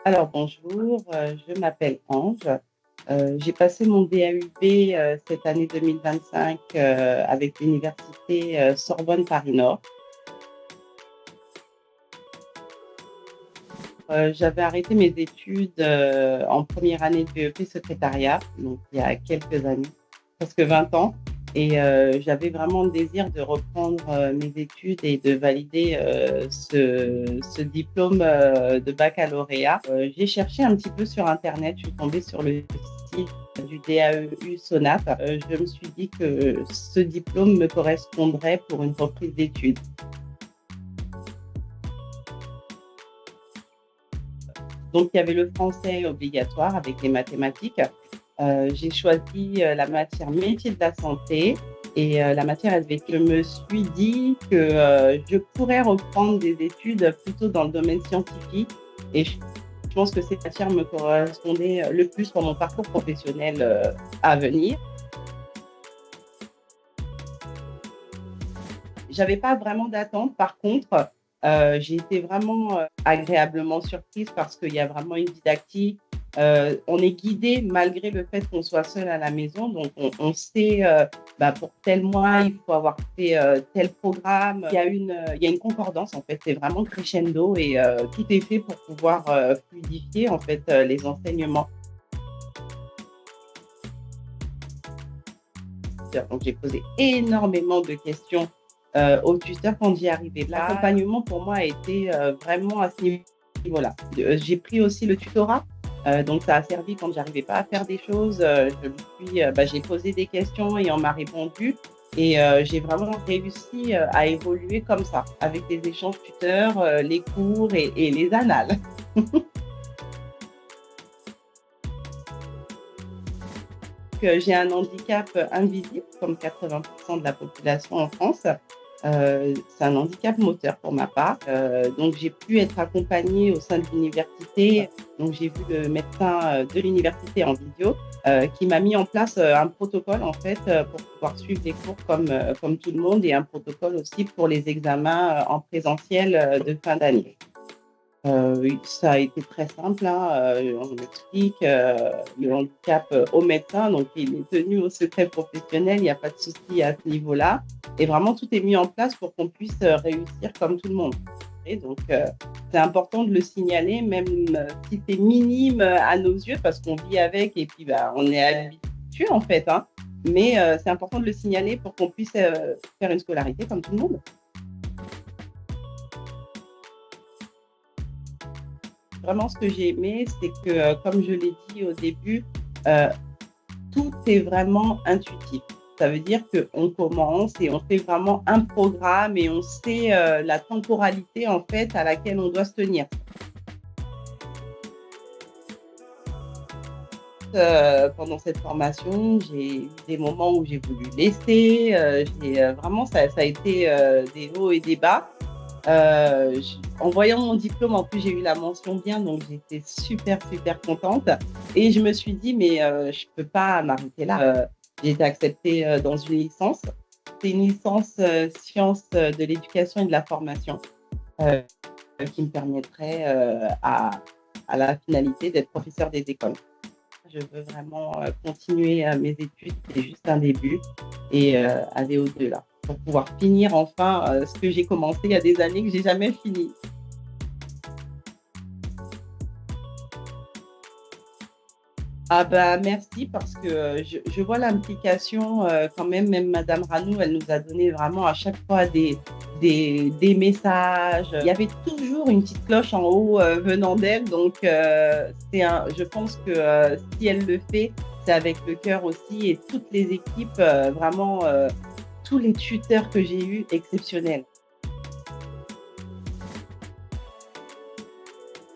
Alors bonjour, je m'appelle Ange. J'ai passé mon DAUP, cette année 2025, avec l'université, Sorbonne Paris Nord. J'avais arrêté mes études, en première année de BEP secrétariat, donc il y a quelques années, presque 20 ans et j'avais vraiment le désir de reprendre, mes études et de valider, ce diplôme, de baccalauréat. J'ai cherché un petit peu sur internet, je suis tombée sur le site du DAEU Sonaf. Je me suis dit que ce diplôme me correspondrait pour une reprise d'études. Donc, il y avait le français obligatoire avec les mathématiques. J'ai choisi la matière métier de la santé et la matière SVT. Je me suis dit que je pourrais reprendre des études plutôt dans le domaine scientifique et je pense que cette matière me correspondait le plus pour mon parcours professionnel à venir. J'avais pas vraiment d'attente. Par contre, j'ai été vraiment agréablement surprise parce qu'il y a vraiment une didactique. On est guidé malgré le fait qu'on soit seul à la maison. Donc, on sait, pour tel mois, il faut avoir fait tel programme. Il y a une concordance, en fait. C'est vraiment crescendo et tout est fait pour pouvoir fluidifier, en fait, les enseignements. Donc, j'ai posé énormément de questions au tuteur quand j'y arrivais. L'accompagnement pour moi a été vraiment à ce niveau-là. J'ai pris aussi le tutorat. Donc ça a servi quand j'arrivais pas à faire des choses. J'ai posé des questions et on m'a répondu. Et j'ai vraiment réussi à évoluer comme ça, avec les échanges tuteurs, les cours et les annales. J'ai un handicap invisible, comme 80% de la population en France. C'est un handicap moteur pour ma part. Donc, j'ai pu être accompagnée au sein de l'université. Donc, j'ai vu le médecin de l'université en vidéo qui m'a mis en place un protocole en fait pour pouvoir suivre les cours comme tout le monde et un protocole aussi pour les examens en présentiel de fin d'année. Oui, ça a été très simple, hein, on explique, le handicap, au médecin, donc il est tenu au secret professionnel, il y a pas de souci à ce niveau-là et vraiment tout est mis en place pour qu'on puisse, réussir comme tout le monde et donc c'est important de le signaler même, si c'est minime, à nos yeux parce qu'on vit avec et puis, on est habitué en fait, hein, mais c'est important de le signaler pour qu'on puisse, faire une scolarité comme tout le monde. Vraiment, ce que j'ai aimé, c'est que, comme je l'ai dit au début, heu, tout est vraiment intuitif. Ça veut dire qu'on commence et on fait vraiment un programme et on sait, la temporalité, en fait, à laquelle on doit se tenir. Pendant cette formation, j'ai eu des moments où j'ai voulu laisser, vraiment ça a été, des hauts et des bas. En voyant mon diplôme, en plus, j'ai eu la mention bien, donc j'étais super, super contente et je me suis dit: «Mais je peux pas m'arrêter là». J'ai été acceptée, dans une licence. C'est une licence, sciences, de l'éducation et de la formation, heu, qui me permettrait, à la finalité d'être professeure des écoles. Je veux vraiment, continuer, mes études, c'est juste un début et aller au-delà pour pouvoir finir enfin, ce que j'ai commencé il y a des années que j'ai jamais fini. Ah bah, merci parce que, je vois l'implication, quand même madame Ranou, elle nous a donné vraiment à chaque fois des messages. Il y avait toujours une petite cloche en haut, venant d'elle donc je pense que, si elle le fait, c'est avec le cœur aussi et toutes les équipes, vraiment, tous les tuteurs que j'ai eus, exceptionnels.